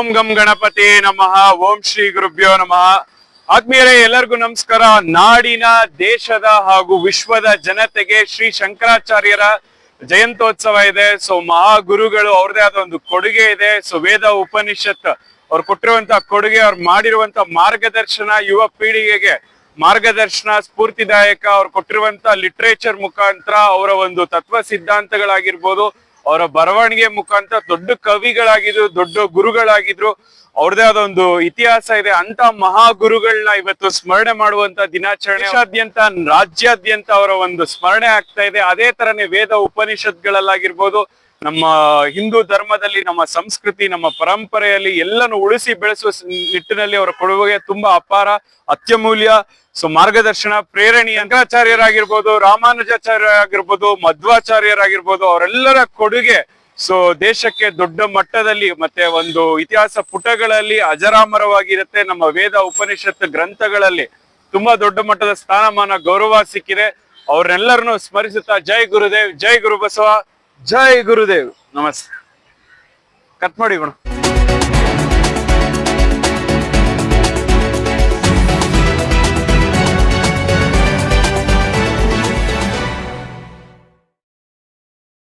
ಓಂ ಗಂ ಗಣಪತಿ ನಮಃ. ಓಂ ಶ್ರೀ ಗುರುಭ್ಯೋ ನಮಃ. ಆತ್ಮೀಯರೇ, ಎಲ್ಲರಿಗೂ ನಮಸ್ಕಾರ. ನಾಡಿನ, ದೇಶದ ಹಾಗೂ ವಿಶ್ವದ ಜನತೆಗೆ ಶ್ರೀ ಶಂಕರಾಚಾರ್ಯರ ಜಯಂತ್ಯೋತ್ಸವ ಇದೆ. ಸೊ ಮಹಾಗುರುಗಳು ಅವ್ರದೇ ಆದ ಒಂದು ಕೊಡುಗೆ ಇದೆ. ಸೊ ವೇದ ಉಪನಿಷತ್ ಅವ್ರು ಕೊಟ್ಟಿರುವಂತಹ ಕೊಡುಗೆ, ಅವ್ರು ಮಾಡಿರುವಂತ ಮಾರ್ಗದರ್ಶನ, ಯುವ ಪೀಳಿಗೆಗೆ ಮಾರ್ಗದರ್ಶನ, ಸ್ಫೂರ್ತಿದಾಯಕ. ಅವ್ರು ಕೊಟ್ಟಿರುವಂತ ಲಿಟ್ರೇಚರ್ ಮುಖಾಂತರ, ಅವರ ಒಂದು ತತ್ವ ಸಿದ್ಧಾಂತಗಳಾಗಿರ್ಬೋದು, ಅವರ ಬರವಣಿಗೆ ಮುಖಾಂತರ ದೊಡ್ಡ ಕವಿಗಳಾಗಿದ್ರು, ದೊಡ್ಡ ಗುರುಗಳಾಗಿದ್ರು. ಅವ್ರದೇ ಆದ ಒಂದು ಇತಿಹಾಸ ಇದೆ. ಅಂತ ಮಹಾಗುರುಗಳನ್ನ ಇವತ್ತು ಸ್ಮರಣೆ ಮಾಡುವಂತ ದಿನಾಚರಣೆ ದೇಶಾದ್ಯಂತ, ರಾಜ್ಯಾದ್ಯಂತ ಅವರ ಒಂದು ಸ್ಮರಣೆ ಆಗ್ತಾ ಇದೆ. ಅದೇ ತರನೇ ವೇದ ಉಪನಿಷತ್ಗಳಲ್ಲಾಗಿರ್ಬೋದು, ನಮ್ಮ ಹಿಂದೂ ಧರ್ಮದಲ್ಲಿ, ನಮ್ಮ ಸಂಸ್ಕೃತಿ, ನಮ್ಮ ಪರಂಪರೆಯಲ್ಲಿ ಎಲ್ಲನೂ ಉಳಿಸಿ ಬೆಳೆಸುವ ನಿಟ್ಟಿನಲ್ಲಿ ಅವರ ಕೊಡುಗೆ ತುಂಬಾ ಅಪಾರ, ಅತ್ಯಮೂಲ್ಯ. ಸೊ ಮಾರ್ಗದರ್ಶನ, ಪ್ರೇರಣಿ. ಶಂಕರಾಚಾರ್ಯರಾಗಿರ್ಬೋದು, ರಾಮಾನುಜಾಚಾರ್ಯರಾಗಿರ್ಬೋದು, ಮಧ್ವಾಚಾರ್ಯರಾಗಿರ್ಬೋದು, ಅವರೆಲ್ಲರ ಕೊಡುಗೆ ಸೊ ದೇಶಕ್ಕೆ ದೊಡ್ಡ ಮಟ್ಟದಲ್ಲಿ ಮತ್ತೆ ಒಂದು ಇತಿಹಾಸ ಪುಟಗಳಲ್ಲಿ ಅಜರಾಮರವಾಗಿರುತ್ತೆ. ನಮ್ಮ ವೇದ ಉಪನಿಷತ್ ಗ್ರಂಥಗಳಲ್ಲಿ ತುಂಬಾ ದೊಡ್ಡ ಮಟ್ಟದ ಸ್ಥಾನಮಾನ, ಗೌರವ ಸಿಕ್ಕಿದೆ. ಅವ್ರನ್ನೆಲ್ಲರನ್ನು ಸ್ಮರಿಸುತ್ತಾ ಜೈ ಗುರುದೇವ್, ಜೈ ಗುರು ಬಸವ, ಜೈ ಗುರುದೇವ್. ನಮಸ್ತೆ. ಕಟ್ ಮಾಡಿ ಗುಣ.